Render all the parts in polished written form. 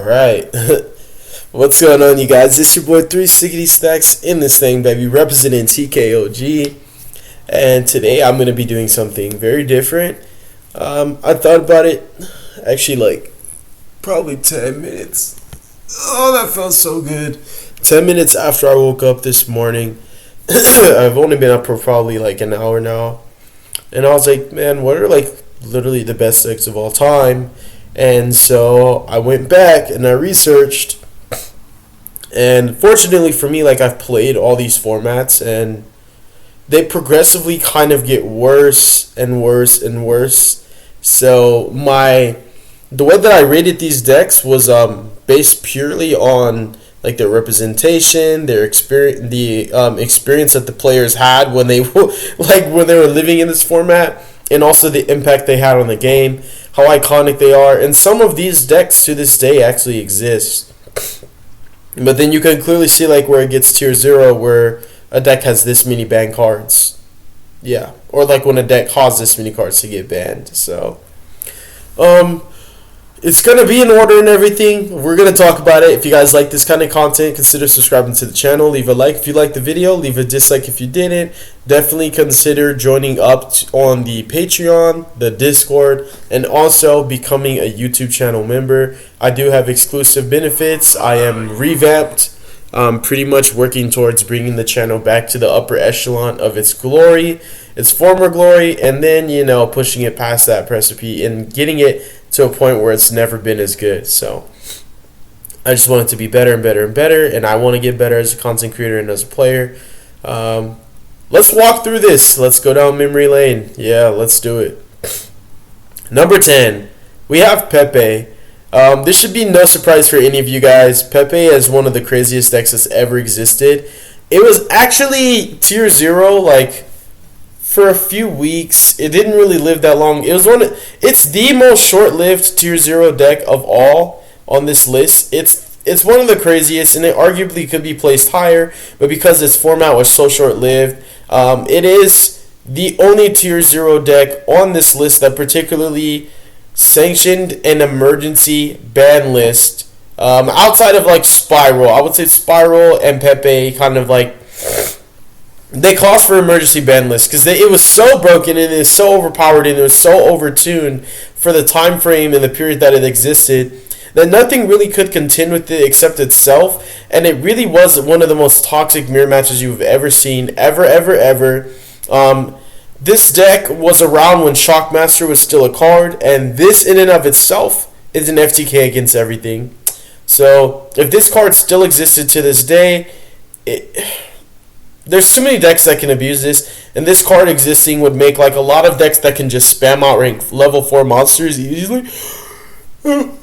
Alright. What's going on, you guys? It's your boy 3 Stickity Stacks in this thing, baby, representing TKOG. And today I'm going to be doing something very different. I thought about it actually like probably 10 minutes. Oh, that felt so good. 10 minutes after I woke up this morning. I've only been up for probably like an hour now. And I was like, man, what are like literally the best decks of all time? And so I went back and I researched. And fortunately for me, like, I've played all these formats and they progressively kind of get worse and worse and worse. So the way that I rated these decks was based purely on like their representation, their experience, the experience that the players had when they when they were living in this format, and also the impact they had on the game, how iconic they are. And some of these decks to this day actually exist. But then you can clearly see like where it gets tier 0, where a deck has this many banned cards. Yeah, or like when a deck has this many cards to get banned. So it's going to be in order and everything. We're going to talk about it. If you guys like this kind of content, consider subscribing to the channel. Leave a like if you liked the video. Leave a dislike if you didn't. Definitely consider joining up on the Patreon, the Discord, and also becoming a YouTube channel member. I do have exclusive benefits. I am revamped. Pretty much working towards bringing the channel back to the upper echelon of its glory, its former glory, and then, pushing it past that precipice and getting it to a point where it's never been as good. So I just want it to be better and better and better, and I want to get better as a content creator and as a player. Let's walk through this. Let's go down memory lane. Yeah, let's do it. Number 10, we have Pepe. This should be no surprise for any of you guys. Pepe is one of the craziest decks that's ever existed. It was actually tier 0 like for a few weeks. It didn't really live that long. It's the most short-lived tier 0 deck of all on this list. It's one of the craziest, and it arguably could be placed higher, but because its format was so short-lived, it is the only tier 0 deck on this list that particularly sanctioned an emergency ban list. Outside of like Spiral, I would say Spiral and Pepe kind of like they cost for emergency ban lists because it was so broken and it was so overpowered and it was so overtuned for the time frame and the period that it existed that nothing really could contend with it except itself. And it really was one of the most toxic mirror matches you've ever seen, ever. This deck was around when Shockmaster was still a card, and this in and of itself is an FTK against everything. So if this card still existed to this day, there's too many decks that can abuse this, and this card existing would make like a lot of decks that can just spam outrank level 4 monsters easily. I'm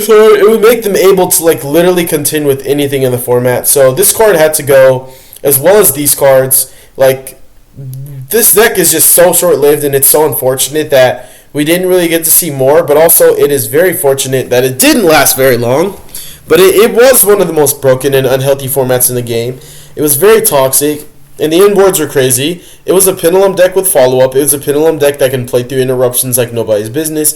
sorry. It would make them able to like literally contend with anything in the format. So this card had to go, as well as these cards. Like, this deck is just so short-lived, and it's so unfortunate that we didn't really get to see more, but also it is very fortunate that it didn't last very long. But it was one of the most broken and unhealthy formats in the game. It was very toxic, and the inboards were crazy. It was a Pendulum deck with follow-up. It was a Pendulum deck that can play through interruptions like nobody's business.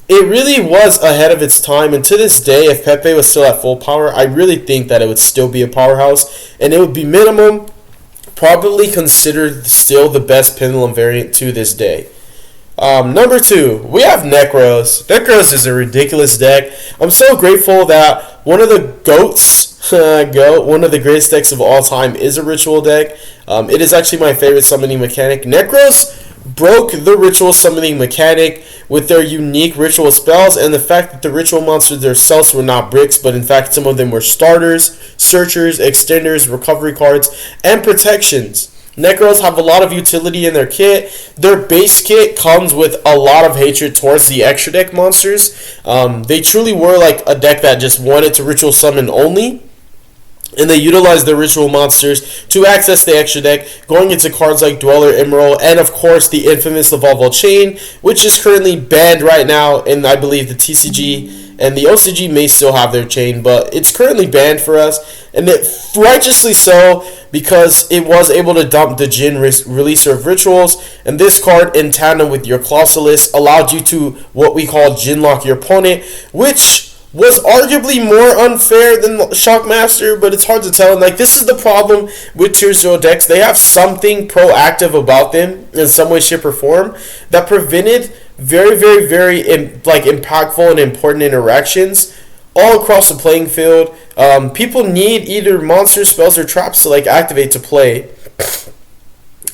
It really was ahead of its time, and to this day, if Pepe was still at full power, I really think that it would still be a powerhouse, and it would be minimum probably considered still the best Pendulum variant to this day. Number 2, we have Necros. Necros is a ridiculous deck. I'm so grateful that one of the GOATs, one of the greatest decks of all time, is a ritual deck. It is actually my favorite summoning mechanic. Necros broke the ritual summoning mechanic with their unique ritual spells, and the fact that the ritual monsters themselves were not bricks, but in fact some of them were starters, searchers, extenders, recovery cards, and protections. Necros have a lot of utility in their kit. Their base kit comes with a lot of hatred towards the extra deck monsters. They truly were like a deck that just wanted to ritual summon only, and they utilized the ritual monsters to access the extra deck, going into cards like Dweller, Emerald, and of course the infamous Lavalval Chain, which is currently banned right now, and I believe the TCG and the OCG may still have their chain, but it's currently banned for us, and it righteously so, because it was able to dump the Jin releaser of rituals, and this card in tandem with your Clausulus allowed you to what we call Jin lock your opponent, which was arguably more unfair than Shockmaster, but it's hard to tell. And like, this is the problem with Tier 0 decks. They have something proactive about them in some way, shape, or form that prevented very, very, very impactful and important interactions all across the playing field. People need either monster spells or traps to like activate to play.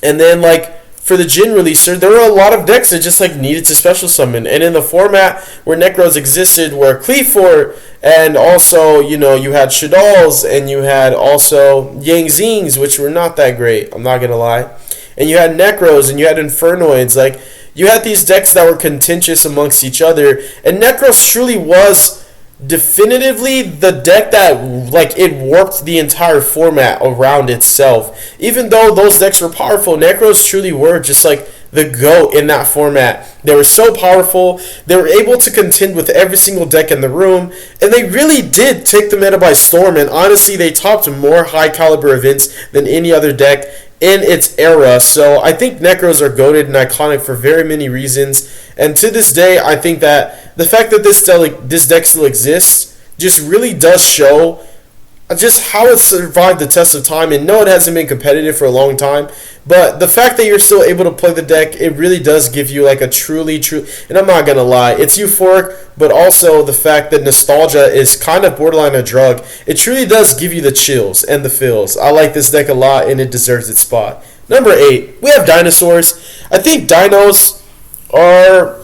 And then like, for the Jin releaser, there were a lot of decks that just like needed to special summon. And in the format where Necros existed, where Cleafor, and also, you know, you had Shaddolls, and you had also Yang Zings, which were not that great, I'm not going to lie. And you had Necros, and you had Infernoids. Like, you had these decks that were contentious amongst each other. And Necros truly was definitively the deck that like it warped the entire format around itself. Even though those decks were powerful, Necros truly were just like the GOAT in that format. They were so powerful, they were able to contend with every single deck in the room, and they really did take the meta by storm. And honestly, they topped more high caliber events than any other deck in its era. So I think Necros are goated and iconic for very many reasons. And to this day, I think that the fact that this deck still exists just really does show just how it survived the test of time. And no, it hasn't been competitive for a long time, but the fact that you're still able to play the deck, it really does give you like a truly, and I'm not gonna lie, it's euphoric, but also the fact that nostalgia is kind of borderline a drug. It truly does give you the chills and the feels. I like this deck a lot, and it deserves its spot. Number 8, we have Dinosaurs. I think Dinos are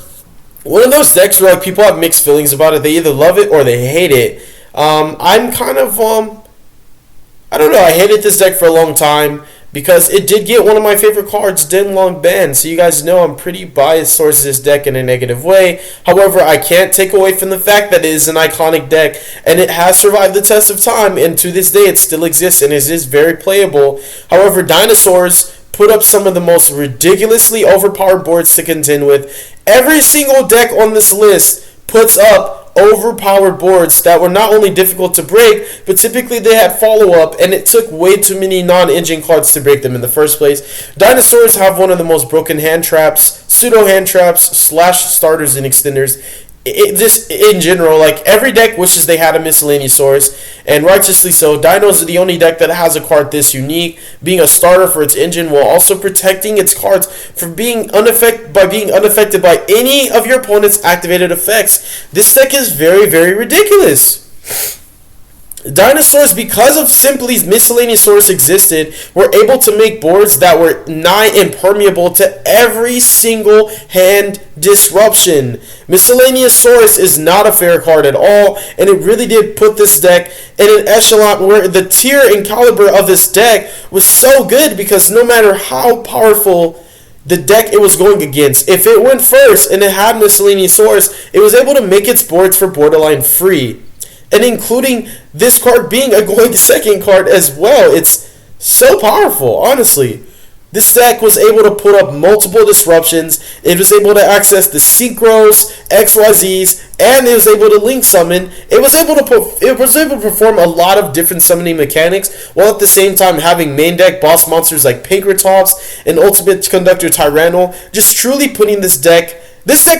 one of those decks where like people have mixed feelings about it. They either love it or they hate it. I'm kind of I don't know. I hated this deck for a long time because it did get one of my favorite cards, Denlong banned. So you guys know I'm pretty biased towards this deck in a negative way. However, I can't take away from the fact that it is an iconic deck and it has survived the test of time. And to this day, it still exists and it is very playable. However, Dinosaurs put up some of the most ridiculously overpowered boards to contend with. Every single deck on this list puts up overpowered boards that were not only difficult to break, but typically they had follow-up, and it took way too many non-engine cards to break them in the first place. Dinosaurs have one of the most broken hand traps, pseudo hand traps, slash starters and extenders. Just in general, like every deck wishes they had a miscellaneous source, and righteously so. Dinos are the only deck that has a card this unique, being a starter for its engine while also protecting its cards from being unaffected by any of your opponent's activated effects. This deck is very, very ridiculous. Dinosaurs, because of simply miscellaneous source existed, were able to make boards that were nigh impermeable to every single hand disruption. Miscellaneous source is not a fair card at all, and it really did put this deck in an echelon where the tier and caliber of this deck was so good, because no matter how powerful the deck it was going against, if it went first and it had miscellaneous source, it was able to make its boards for borderline free. And including this card being a going second card as well. It's so powerful, honestly. This deck was able to put up multiple disruptions. It was able to access the synchros, XYZs, and it was able to link summon. It was able to perform a lot of different summoning mechanics, while at the same time having main deck boss monsters like Pankratops and Ultimate Conductor Tyrannal, just truly putting this deck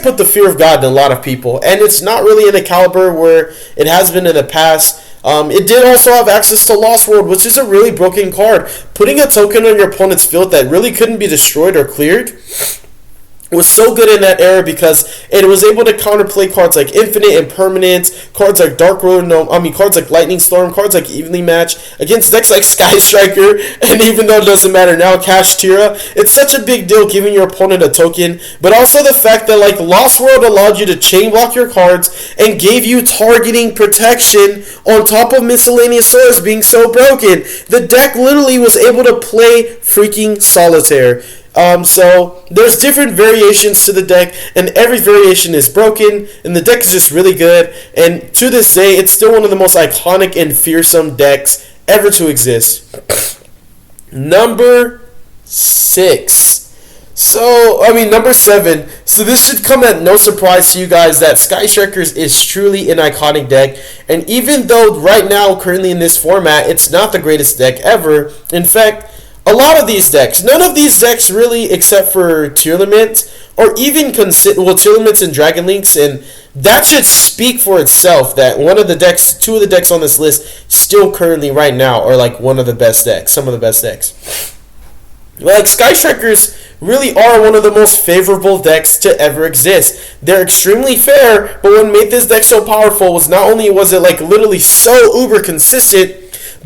put the fear of God in a lot of people, and it's not really in a caliber where it has been in the past. It did also have access to Lost World, which is a really broken card. Putting a token on your opponent's field that really couldn't be destroyed or cleared was so good in that era, because it was able to counterplay cards like Infinite Impermanence, cards like cards like Lightning Storm, cards like Evenly Match against decks like Sky Striker, and even though it doesn't matter now, Cash Tira. It's such a big deal giving your opponent a token, but also the fact that like Lost World allowed you to chain block your cards and gave you targeting protection on top of miscellaneous swords being so broken. The deck literally was able to play freaking Solitaire. So there's different variations to the deck, and every variation is broken, and the deck is just really good, and to this day, it's still one of the most iconic and fearsome decks ever to exist. Number 6. Number 7. So this should come at no surprise to you guys that Sky Strikers is truly an iconic deck, and even though right now, currently in this format, it's not the greatest deck ever, in fact, a lot of these decks, none of these decks really, except for Tier Limits, or even Tier Limits and Dragon Links, and that should speak for itself that two of the decks on this list still currently right now are like one of the best decks, some of the best decks. Like, Sky Strikers really are one of the most favorable decks to ever exist. They're extremely fair, but what made this deck so powerful was not only was it like literally so uber consistent,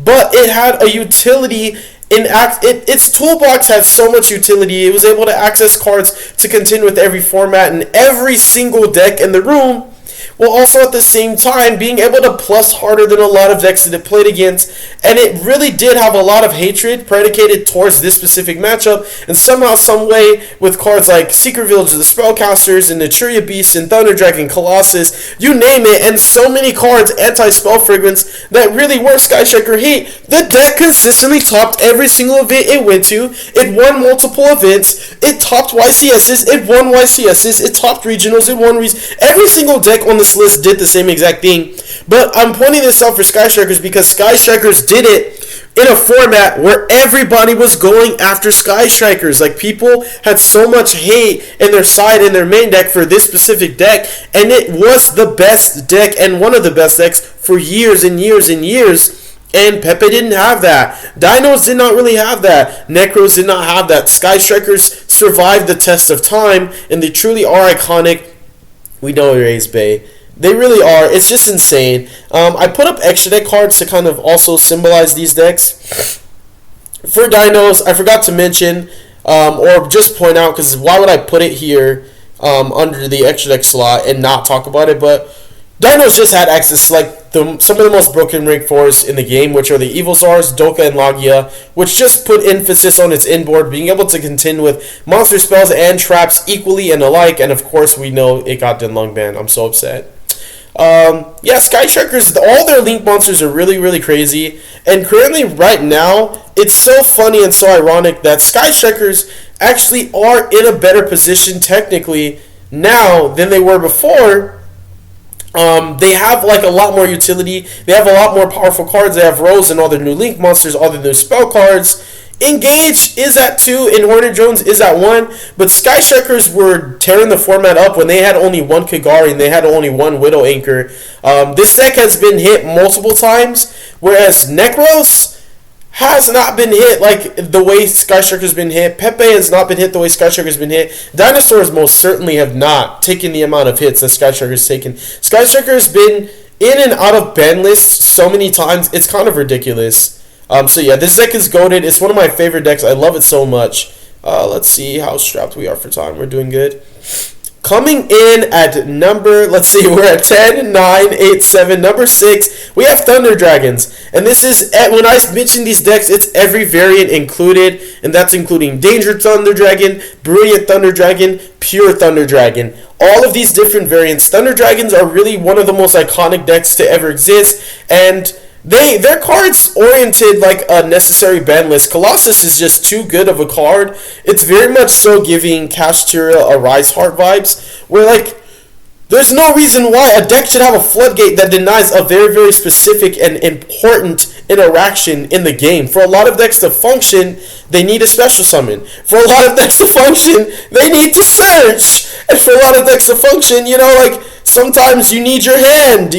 but it had a utility its toolbox had so much utility. It was able to access cards to contend with every format and every single deck in the room, while also at the same time being able to plus harder than a lot of decks that it played against. And it really did have a lot of hatred predicated towards this specific matchup, and somehow, some way, with cards like Secret Village of the Spellcasters and Naturia Beast and Thunder Dragon, Colossus, you name it, and so many cards, Anti-Spell Fragrance, that really were Sky Striker hate. The deck consistently topped every single event it went to. It won multiple events. It topped YCSs. It won YCSs. It topped regionals. It won every single deck on this list did the same exact thing. But I'm pointing this out for Sky Strikers because Sky Strikers did it in a format where everybody was going after Sky Strikers. Like, people had so much hate in their side, in their main deck for this specific deck, and it was the best deck and one of the best decks for years and years and years. And Pepe didn't have that. Dinos did not really have that. Necros did not have that. Sky Strikers survived the test of time, and they truly are iconic. We know Raise Bay. They really are. It's just insane. I put up extra deck cards to kind of also symbolize these decks. For Dinos, I forgot to mention, or just point out, because why would I put it here under the extra deck slot and not talk about it, but Dinos just had access to like some of the most broken rank 4s in the game, which are the Evil Czars, Doka, and Logia, which just put emphasis on its inboard, being able to contend with monster spells and traps equally and alike, and of course we know it got Denlong banned. I'm so upset. Sky Strikers, all their Link monsters are really, really crazy, and currently right now, it's so funny and so ironic that Sky Strikers actually are in a better position technically now than they were before. They have like a lot more utility. They have a lot more powerful cards. They have Rose and all their new Link monsters, all their new spell cards. Engage is at 2 and Hornet Drones is at 1, but Sky Strikers were tearing the format up when they had only one Kagari and they had only one Widow Anchor. This deck has been hit multiple times, whereas Necros has not been hit like the way Sky Striker's been hit. Pepe has not been hit the way Sky Striker's been hit. Dinosaurs most certainly have not taken the amount of hits that Sky Striker's taken. Sky Striker's been in and out of ban lists so many times, it's kind of ridiculous. This deck is GO.A.T. It's one of my favorite decks. I love it so much. Let's see how strapped we are for time. We're doing good. Coming in at number, we're at 10, 9, 8, 7. Number 6, we have Thunder Dragons. And this is, when I mention these decks, it's every variant included. And that's including Danger Thunder Dragon, Brilliant Thunder Dragon, Pure Thunder Dragon. All of these different variants. Thunder Dragons are really one of the most iconic decks to ever exist. And their cards oriented like a necessary ban list. Colossus is just too good of a card. It's very much so giving Kashtira Arise Heart vibes, where like there's no reason why a deck should have a floodgate that denies a very, very specific and important interaction in the game. For a lot of decks to function, they need a special summon. For a lot of decks to function, they need to search. And for a lot of decks to function, sometimes you need your hand,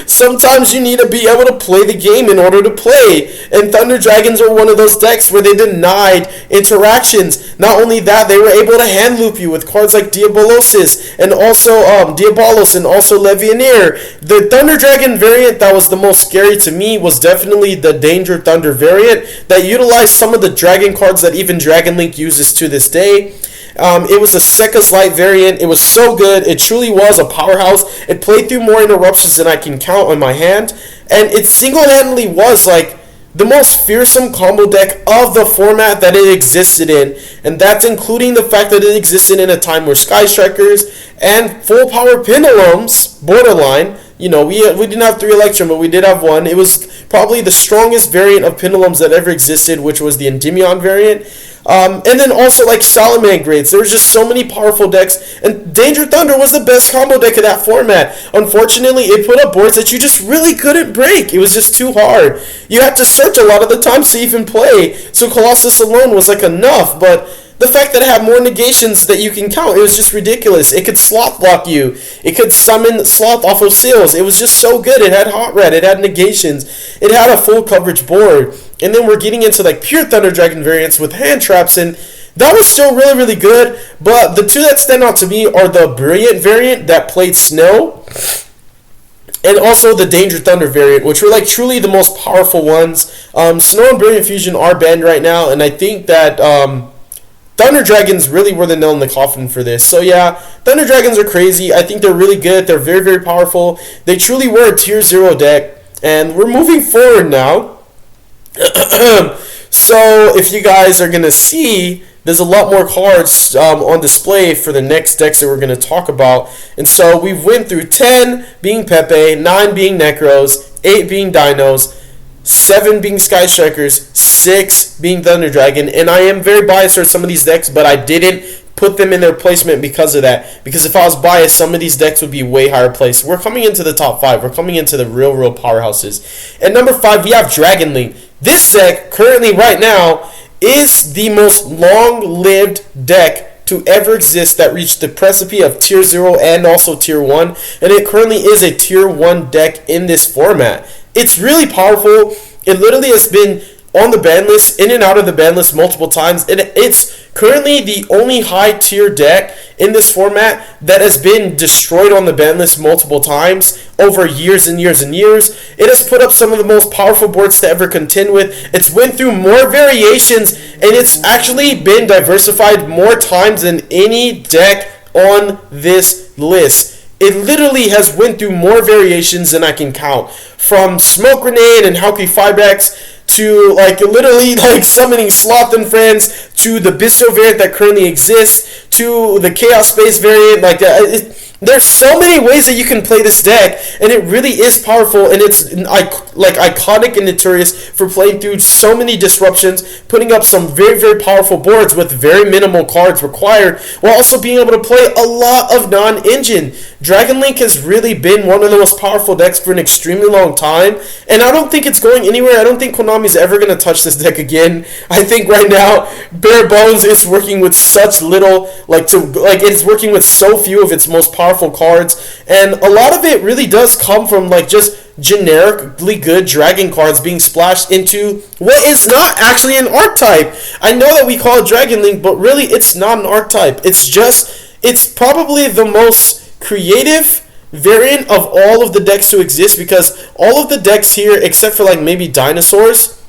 Sometimes you need to be able to play the game in order to play. And Thunder Dragons are one of those decks where they denied interactions. Not only that, they were able to hand loop you with cards like Diabolos and also Levianeer. The Thunder Dragon variant that was the most scary to me was definitely the Danger Thunder variant that utilized some of the dragon cards that even Dragon Link uses to this day. It was a Sekka's Light variant. It was so good. It truly was a powerhouse. It played through more interruptions than I can count on my hand. And it single-handedly was like the most fearsome combo deck of the format that it existed in. And that's including the fact that it existed in a time where Sky Strikers and full power Pendulums, borderline, we didn't have 3 Electrum, but we did have 1. It was probably the strongest variant of Pendulums that ever existed, which was the Endymion variant. And then also like Salamangreats. There was just so many powerful decks, and Danger Thunder was the best combo deck of that format. Unfortunately, it put up boards that you just really couldn't break. It was just too hard. You had to search a lot of the times to even play, so Colossus alone was like enough, but the fact that it had more negations that you can count, it was just ridiculous. It could sloth block you. It could summon sloth off of seals. It was just so good. It had hot red. It had negations. It had a full coverage board. And then we're getting into like pure Thunder Dragon variants with hand traps, and that was still really, really good. But the two that stand out to me are the Brilliant variant that played Snow, and also the Danger Thunder variant, which were like truly the most powerful ones. Snow and Brilliant Fusion are banned right now, and I think that Thunder Dragons really were the nail in the coffin for this. So yeah, Thunder Dragons are crazy. I think they're really good. They're very, very powerful. They truly were a tier 0 deck, and we're moving forward now. So if you guys are going to see, there's a lot more cards on display for the next decks that we're going to talk about. And so we went through 10 being Pepe, 9 being Necros, 8 being Dinos, 7 being Sky Strikers, 6 being Thunder Dragon. And I am very biased towards some of these decks, but I didn't put them in their placement because of that. Because if I was biased, some of these decks would be way higher placed. We're coming into the top 5. We're coming into the real powerhouses. At number 5, we have Dragon Link. This deck, currently right now, is the most long-lived deck to ever exist that reached the precipice of tier 0 and also tier 1. And it currently is a tier 1 deck in this format. It's really powerful. It literally has been on the ban list, in and out of the ban list multiple times. And it's currently the only high tier deck in this format that has been destroyed on the ban list multiple times over years and years and years. It has put up some of the most powerful boards to ever contend with. It's went through more variations, and it's actually been diversified more times than any deck on this list. It literally has went through more variations than I can count. From Smoke Grenade and Hauki Firebax to like literally like summoning Sloth and Friends, to the Bistro variant that currently exists, to the Chaos Space variant. Like there's so many ways that you can play this deck, and it really is powerful, and it's like iconic and notorious for playing through so many disruptions, putting up some very, very powerful boards with very minimal cards required, while also being able to play a lot of non-engine. Dragon Link has really been one of the most powerful decks for an extremely long time, and I don't think it's going anywhere. I don't think Konami's ever going to touch this deck again. I think right now, bare bones is working with such little, it's working with so few of its most powerful cards, and a lot of it really does come from like just generically good dragon cards being splashed into what is not actually an archetype. I know that we call it Dragon Link, but really it's not an archetype. It's probably the most creative variant of all of the decks to exist, because all of the decks here, except for like maybe dinosaurs,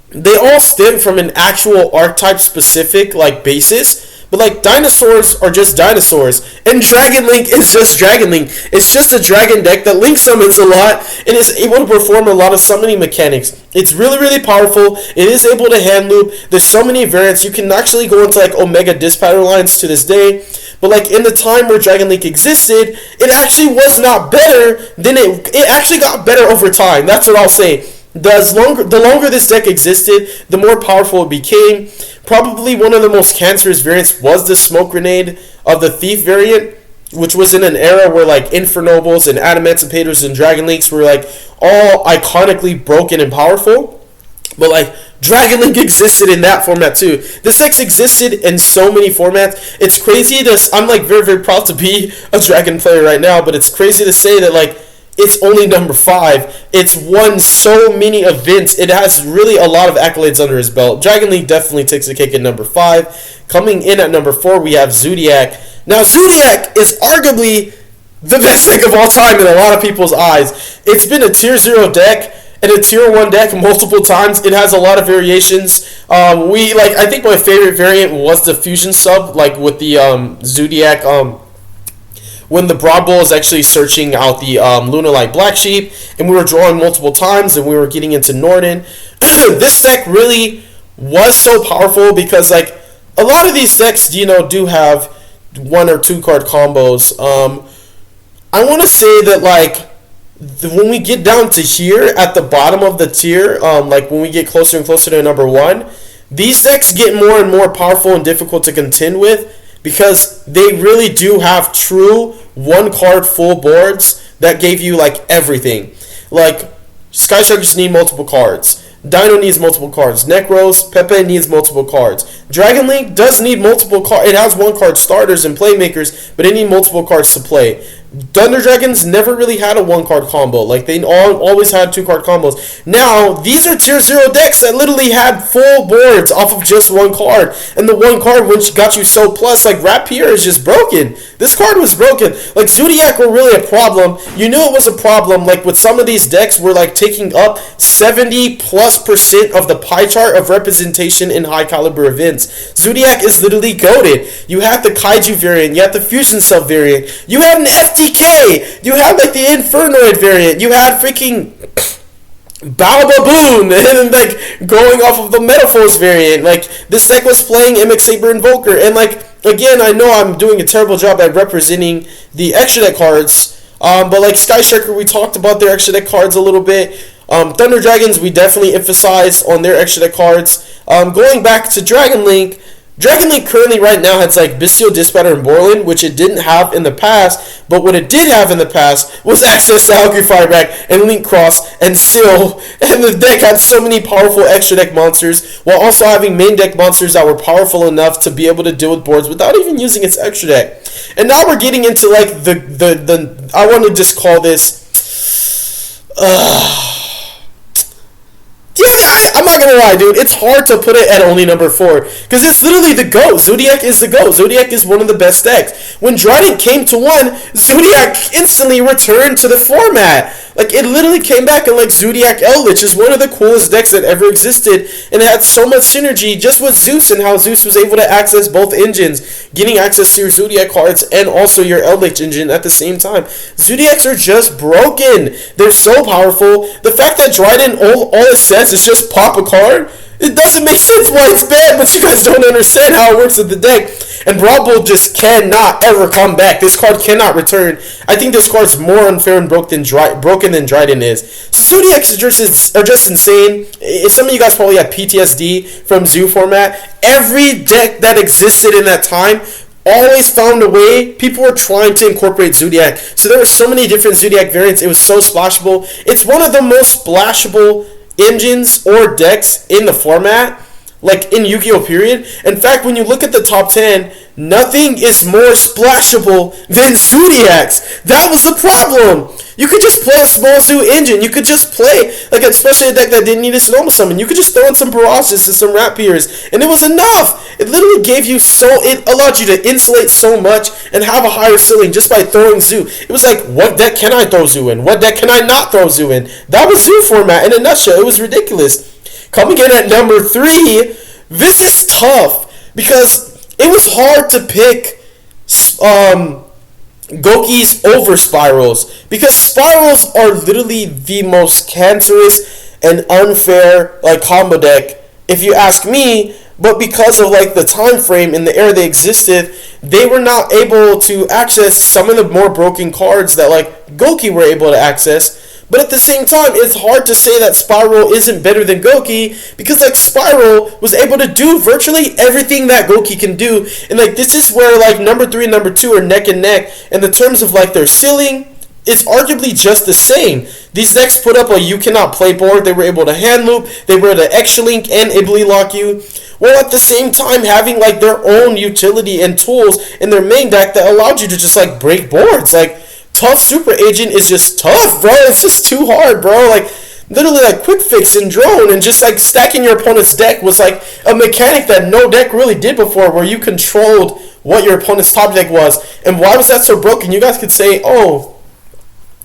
they all stem from an actual archetype specific like basis. But like dinosaurs are just dinosaurs, and Dragon Link is just Dragon Link. It's just a dragon deck that Link summons a lot and is able to perform a lot of summoning mechanics. It's really, really powerful. It is able to hand loop. There's so many variants. You can actually go into like Omega Dispatcher lines to this day. But like in the time where Dragon Link existed, it actually was not better than it actually got better over time. That's what I'll say. The longer this deck existed, the more powerful it became. Probably one of the most cancerous variants was the Smoke Grenade of the Thief variant, which was in an era where like Infernobles and Adamantipator's and Dragon Links were like all iconically broken and powerful. But like Dragon Link existed in that format too. This deck existed in so many formats. It's crazy I'm like very, very proud to be a Dragon player right now, but it's crazy to say that like it's only number 5. It's won so many events. It has really a lot of accolades under his belt. Dragon Link definitely takes the cake at number 5. Coming in at number 4, we have Zodiac. Now, Zodiac is arguably the best deck of all time in a lot of people's eyes. It's been a tier 0 deck and a tier 1 deck multiple times. It has a lot of variations. I think my favorite variant was the Fusion sub, like with the Zodiac when the Broad Bull is actually searching out the Lunalight Black Sheep, and we were drawing multiple times, and we were getting into Norden. This deck really was so powerful because, like, a lot of these decks, do have 1 or 2 card combos. I want to say that, like, when we get down to here at the bottom of the tier, like when we get closer and closer to number 1, these decks get more and more powerful and difficult to contend with, because they really do have true 1 card full boards that gave you like everything. Like Sky Strikers need multiple cards. Dino needs multiple cards. Necros, Pepe needs multiple cards. Dragon Link does need multiple cards. It has one card starters and playmakers, but it needs multiple cards to play. Thunder Dragons never really had a one card combo. Like, they always had 2 card combos. Now, these are tier 0 decks that literally had full boards off of just one card. And the one card which got you so plus, like, Rapier is just broken. This card was broken. Like, Zodiac were really a problem. You knew it was a problem, like, with some of these decks were, like, taking up 70+% of the pie chart of representation in high caliber events. Zodiac is literally goated. You have the Kaiju variant. You have the Fusion Cell variant. You have an FTK. You have, like, the Infernoid variant. You had freaking Baobaboon and, like, going off of the Metaphors variant. Like, this deck was playing MX Saber Invoker. And, like, again, I know I'm doing a terrible job at representing the extra deck cards. But, like, Sky Striker, we talked about their extra deck cards a little bit. Thunder Dragons, we definitely emphasize on their extra deck cards. Going back to Dragon Link currently right now has, like, Bistio, Dispatter, and Borland, which it didn't have in the past. But what it did have in the past was access to Valkyrie Fireback and Link Cross and Seal. And the deck had so many powerful extra deck monsters, while also having main deck monsters that were powerful enough to be able to deal with boards without even using its extra deck. And now we're getting into, like, the I want to just call this yeah, I'm not gonna lie, dude. It's hard to put it at only number 4 because it's literally the GOAT. Zodiac is the GOAT. Zodiac is one of the best decks. When Dryden came to 1, Zodiac instantly returned to the format. Like, it literally came back, and, like, Zodiac Eldritch is one of the coolest decks that ever existed, and it had so much synergy just with Zeus and how Zeus was able to access both engines, getting access to your Zodiac cards and also your Eldritch engine at the same time. Zodiacs are just broken. They're so powerful. The fact that Dryden all it says is just pop a card, it doesn't make sense why it's bad, but you guys don't understand how it works with the deck. And Brawl Bull just cannot ever come back. This card cannot return. I think this card's more unfair and broken than Dryden is. So Zodiacs are just insane. Some of you guys probably have PTSD from Zoo format. Every deck that existed in that time always found a way. People were trying to incorporate Zodiac. So there were so many different Zodiac variants. It was so splashable. It's one of the most splashable engines or decks in the format, like in Yu-Gi-Oh! Period. In fact, when you look at the top 10, nothing is more splashable than Zodiacs. That was the problem. You could just play a small Zoo engine. You could just play, like, especially a deck that didn't need a normal summon. You could just throw in some Barassus and some Rapiers, and it was enough. It literally gave you it allowed you to insulate so much and have a higher ceiling just by throwing Zoo. It was like, what deck can I throw Zoo in? What deck can I not throw Zoo in? That was Zoo format in a nutshell. It was ridiculous. Coming in at number 3, this is tough because it was hard to pick Gokis over Spirals, because Spirals are literally the most cancerous and unfair, like, combo deck, if you ask me. But because of, like, the time frame in the era they existed, they were not able to access some of the more broken cards that, like, Goki were able to access. But at the same time, it's hard to say that Spiral isn't better than Goki, because, like, Spiral was able to do virtually everything that Goki can do. And, like, this is where, like, number 3 and number 2 are neck and neck. And the terms of, like, their ceiling, it's arguably just the same. These decks put up a you cannot play board. They were able to hand loop. They were able to X-Link and Ibly lock you. While at the same time having, like, their own utility and tools in their main deck that allowed you to just, like, break boards. Like, Tough Super Agent is just tough, bro. It's just too hard, bro. Like, literally, like, Quick Fix and Drone and just, like, stacking your opponent's deck was, like, a mechanic that no deck really did before, where you controlled what your opponent's top deck was. And why was that so broken? You guys could say, oh,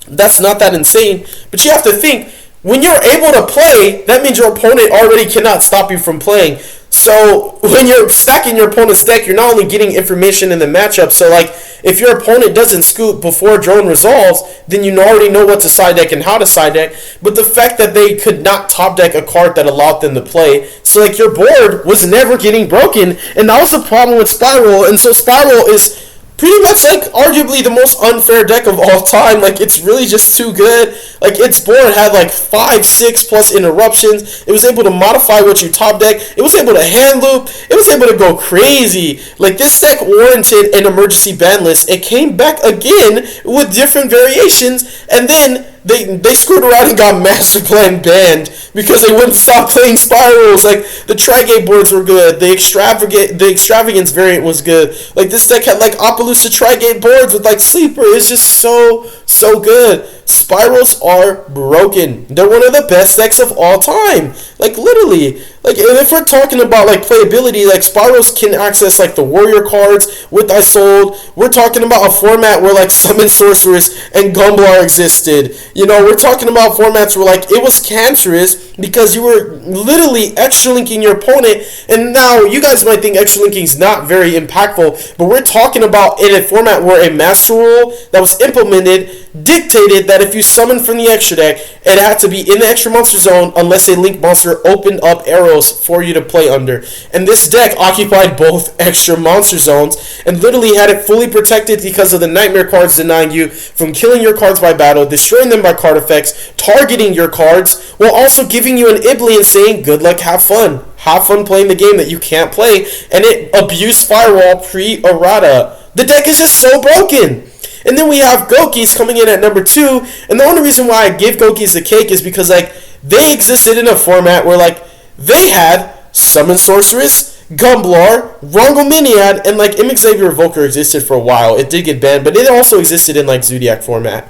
that's not that insane. But you have to think, when you're able to play, that means your opponent already cannot stop you from playing. So when you're stacking your opponent's deck, you're not only getting information in the matchup. So, like, if your opponent doesn't scoop before drone resolves, then you already know what to side deck and how to side deck. But the fact that they could not top deck a card that allowed them to play, so, like, your board was never getting broken, and that was the problem with Spiral. And so Spiral is pretty much, like, arguably the most unfair deck of all time. Like, it's really just too good. Like, its board had, like, 5-6 plus interruptions. It was able to modify what you top deck. It was able to hand loop. It was able to go crazy. Like, this deck warranted an emergency ban list. It came back again with different variations, and then they screwed around and got Master Plan banned because they wouldn't stop playing Spirals. Like, the Tri-Gate boards were good, the Extravagance variant was good. Like, this deck had like Appaloosa Tri-Gate boards with like Sleeper. It's just so good. Spirals are broken. They're one of the best decks of all time. Like, literally. Like, and if we're talking about like playability, like Spirals can access like the Warrior cards with Isold. We're talking about a format where like Summon Sorceress and Gumblar existed. You know, we're talking about formats where like it was cancerous because you were literally extra linking your opponent. And now you guys might think extra linking is not very impactful, but we're talking about in a format where a master rule that was implemented dictated that if you summon from the extra deck, it had to be in the extra monster zone unless a link monster opened up arrows for you to play under. And this deck occupied both extra monster zones and literally had it fully protected because of the nightmare cards denying you from killing your cards by battle, destroying them by card effects, targeting your cards, while also giving you an Ibli and saying good luck, have fun. Have fun playing the game that you can't play. And it abused Firewall pre-errata. The deck is just so broken. And then we have Go.Ks coming in at number 2, and the only reason why I give Go.Ks the cake is because like they existed in a format where like they had Summon Sorceress, Gumblar, Rongominiad, and like Imp Xavier Evoker existed for a while. It did get banned, but it also existed in like Zodiac format.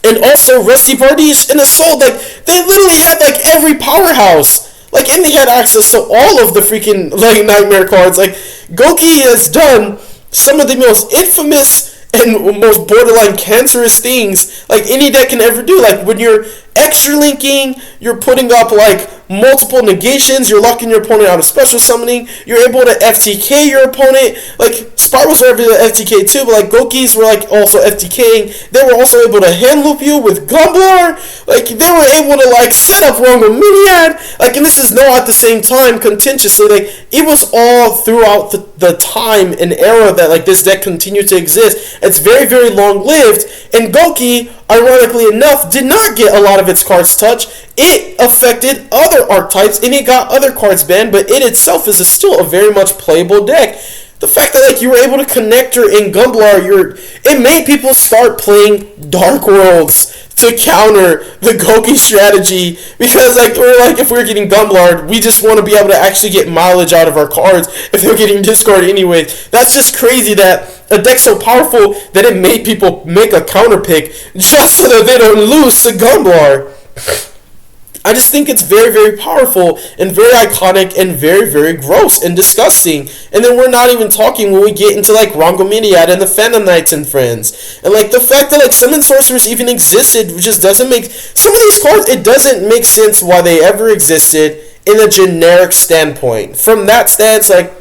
And also Rusty Bardiche and Assault, like they literally had like every powerhouse. Like, and they had access to all of the freaking like nightmare cards. Like, Go.K has done some of the most infamous and most borderline cancerous things like any deck can ever do. Like, when you're extra linking, you're putting up like multiple negations, you're locking your opponent out of special summoning, you're able to FTK your opponent. Like, Spirals were able to FTK too, but like Go.Ks were like also FTKing. They were also able to hand loop you with Gumblar. Like, they were able to like set up Rongominiad. Like, and this is no at the same time contentiously. Like, it was all throughout the time and era that like this deck continued to exist. It's very, very long lived, and Go.K, ironically enough, did not get a lot of its cards touched. It affected other archetypes and it got other cards banned, but it itself is still a very much playable deck. The fact that like you were able to connect her in Gumblar, it made people start playing Dark Worlds to counter the Go.K strategy, because like we're like, if we're getting Gumblar, we just want to be able to actually get mileage out of our cards if they're getting discarded anyway. That's just crazy that a deck so powerful that it made people make a counter pick just so that they don't lose to Gumblar. I just think it's very, very powerful and very iconic and very, very gross and disgusting. And then we're not even talking when we get into like Rongominiad and the Phantom Knights and Friends. And like the fact that like Summon Sorcerers even existed just doesn't make... Some of these cards, it doesn't make sense why they ever existed in a generic standpoint. From that stance, like,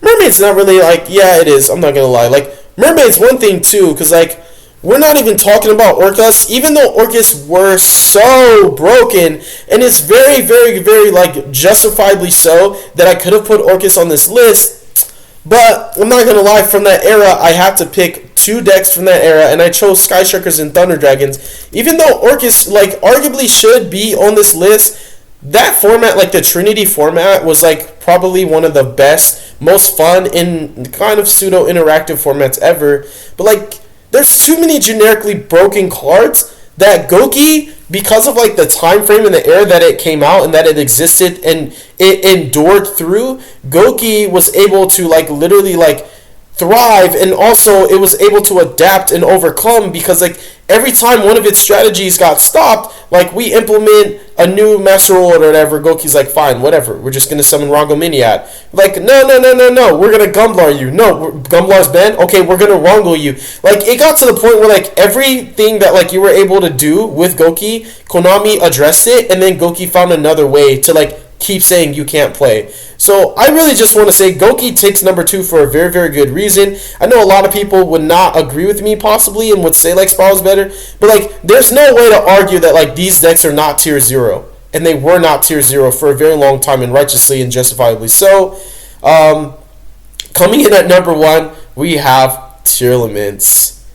Mermaid's not really like... Yeah, it is. I'm not gonna lie. Like, Mermaid's one thing too, because like... We're not even talking about Orcus, even though Orcus were so broken, and it's very, very, very, like, justifiably so that I could have put Orcus on this list, but I'm not going to lie, from that era, I have to pick 2 decks from that era, and I chose Sky Sharkers and Thunder Dragons. Even though Orcus, like, arguably should be on this list, that format, like the Trinity format, was, like, probably one of the best, most fun, and kind of pseudo-interactive formats ever, but, like, there's too many generically broken cards that Go.K, because of like the time frame and the era that it came out and that it existed and it endured through, Go.K was able to like literally like thrive, and also it was able to adapt and overcome, because like every time one of its strategies got stopped, like we implement a new master rule or whatever, Go.K's like, fine, whatever, we're just gonna summon Rongominiad. Like, no, we're gonna Gumblar you. No, Gumblar's banned. Okay, we're gonna Rongo you. Like, it got to the point where like everything that like you were able to do with Go.K, Konami addressed it, and then Go.K found another way to like keep saying you can't play. So I really just want to say Go.K takes number 2 for a very, very good reason. I know a lot of people would not agree with me possibly and would say like Spiral's better, but like there's no way to argue that like these decks are not tier 0, and they were not tier 0 for a very long time, and righteously and justifiably so. Coming in at number 1, we have Tearlaments.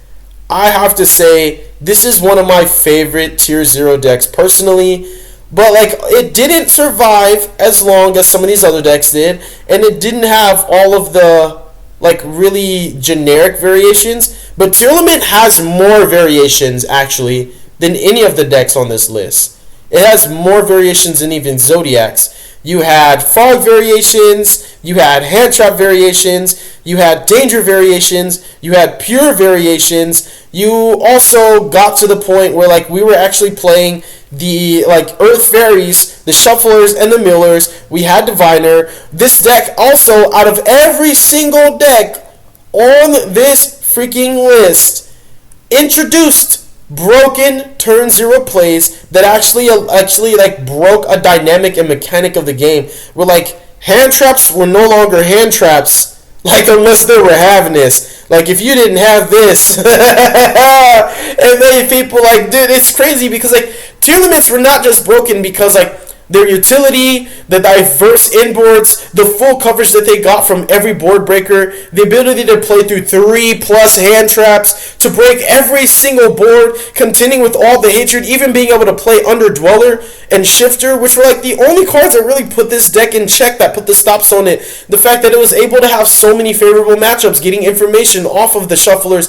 I have to say this is one of my favorite tier 0 decks personally. But, like, it didn't survive as long as some of these other decks did, and it didn't have all of the, like, really generic variations. But Tearlament has more variations, actually, than any of the decks on this list. It has more variations than even Zodiacs. You had fog variations, you had hand trap variations, you had danger variations, you had pure variations. You also got to the point where like we were actually playing the like Earth Fairies, the Shufflers, and the Millers. We had Diviner. This deck also, out of every single deck on this freaking list, introduced broken turn 0 plays that actually like broke a dynamic and mechanic of the game, where like hand traps were no longer hand traps, like unless they were having this. Like if you didn't have this and many people like, dude, it's crazy because like tier limits were not just broken because like their utility, the diverse inboards, the full coverage that they got from every board breaker, the ability to play through 3+ hand traps, to break every single board, contending with all the hatred, even being able to play Under Dweller and Shifter, which were like the only cards that really put this deck in check, that put the stops on it. The fact that it was able to have so many favorable matchups, getting information off of the Shufflers,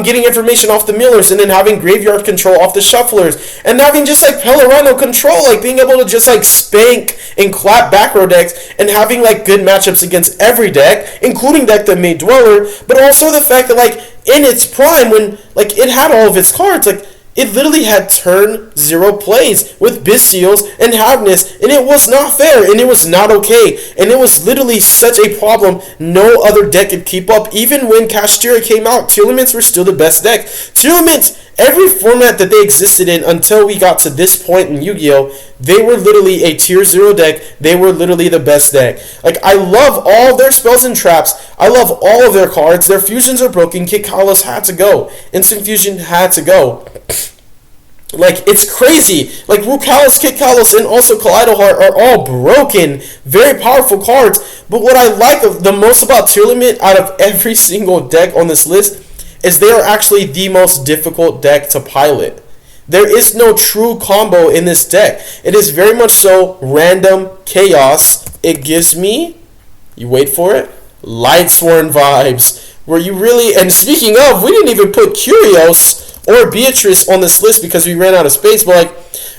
getting information off the Millers, and then having graveyard control off the Shufflers, and having just like Pellerano control, like being able to just like spank and clap back row decks, and having like good matchups against every deck, including deck that made Dweller, but also the fact that like in its prime, when like it had all of its cards, like it literally had turn 0 plays with Bystials and Havness, and it was not fair, and it was not okay, and it was literally such a problem no other deck could keep up. Even when Kashtira came out, tier limits were still the best deck. Tier limits, every format that they existed in until we got to this point in Yu-Gi-Oh!, they were literally a tier 0 deck. They were literally the best deck. Like, I love all their spells and traps. I love all of their cards. Their fusions are broken. Kit Kalos had to go. Instant Fusion had to go. Like, it's crazy. Like, Rukalos, Kit Kalos, and also Kaleido Heart are all broken. Very powerful cards. But what I like the most about tier limit out of every single deck on this list is they are actually the most difficult deck to pilot. There is no true combo in this deck. It is very much so random chaos. It gives me, you wait for it, Lightsworn vibes. Where you really, and speaking of, we didn't even put Curios or Beatrice on this list because we ran out of space, but like,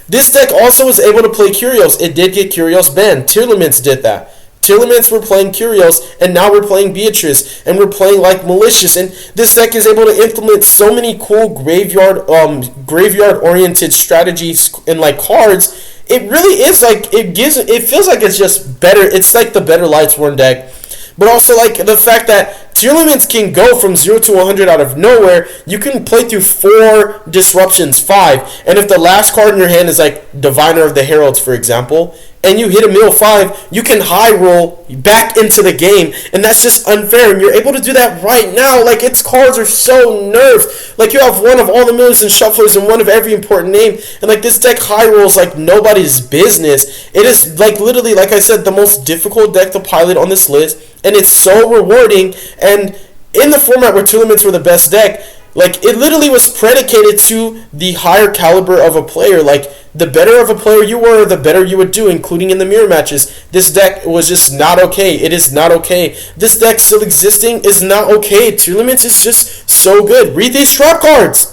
this deck also was able to play Curios. It did get Curios banned. Tier limits did that. Tier limits were playing Curios, and now we're playing Beatrice, and we're playing like Malicious, and this deck is able to implement so many cool graveyard-oriented strategies and like cards. It really is like, it feels like it's just better. It's like the better Lightsworn deck. But also like the fact that tier limits can go from 0 to 100 out of nowhere. You can play through 4 disruptions, 5, and if the last card in your hand is like Diviner of the Heralds, for example, and you hit a mill 5, you can high roll back into the game, and that's just unfair, and you're able to do that right now. Like, its cards are so nerfed. Like, you have one of all the Millers and Shufflers and one of every important name, and like this deck high rolls like nobody's business. It is like literally, like I said, the most difficult deck to pilot on this list, and it's so rewarding. And in the format where tier limits were the best deck, like, it literally was predicated to the higher caliber of a player. Like, the better of a player you were, the better you would do, including in the mirror matches. This deck was just not okay. It is not okay. This deck still existing is not okay. Tier limits is just so good. Read these trap cards.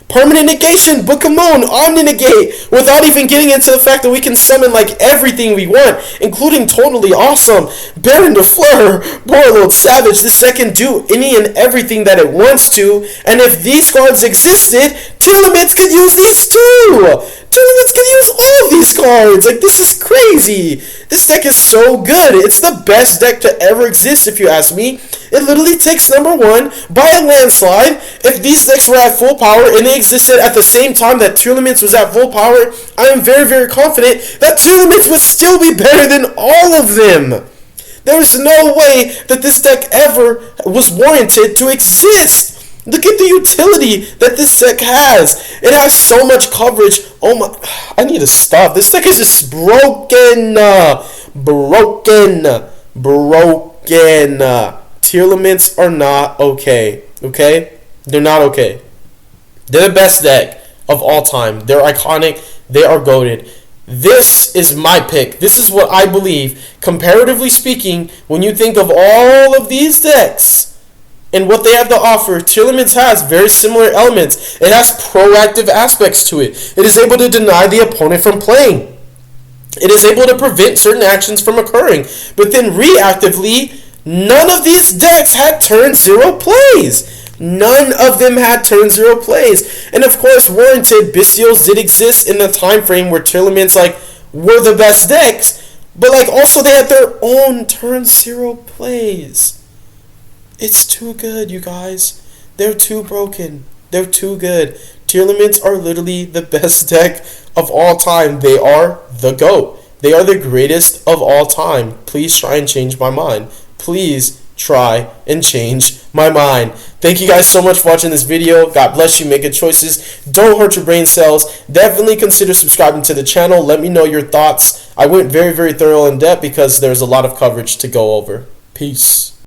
Permanent Negation, Book of Moon, Omni-Negate, without even getting into the fact that we can summon like everything we want, including Totally Awesome, Baron de Fleur, Warlord Savage. This deck can do any and everything that it wants to, and if these cards existed, tier limits could use these too! Tier limits could use all of these cards! Like, this is crazy! This deck is so good! It's the best deck to ever exist, if you ask me. It literally takes number 1 by a landslide. If these decks were at full power and they existed at the same time that tier limits was at full power, I am very, very confident that tier limits would still be better than all of them. There is no way that this deck ever was warranted to exist. Look at the utility that this deck has. It has so much coverage. Oh my, I need to stop. This deck is just broken. Broken. Tier limits are not okay. Okay? They're not okay. They're the best deck of all time. They're iconic. They are goated. This is my pick. This is what I believe. Comparatively speaking, when you think of all of these decks, And what they have to offer, Tearlaments has very similar elements. It has proactive aspects to it. It is able to deny the opponent from playing. It is able to prevent certain actions from occurring. But then reactively, none of these decks had turn 0 plays. None of them had turn 0 plays. And of course, warranted, Bystials did exist in the time frame where Tearlaments were the best decks. But also they had their own turn 0 plays. It's too good, you guys. They're too broken. They're too good. Tearlaments are literally the best deck of all time. They are the GOAT. They are the greatest of all time. Please try and change my mind. Please try and change my mind. Thank you guys so much for watching this video. God bless you. Make good choices. Don't hurt your brain cells. Definitely consider subscribing to the channel. Let me know your thoughts. I went very, very thorough in depth because there's a lot of coverage to go over. Peace.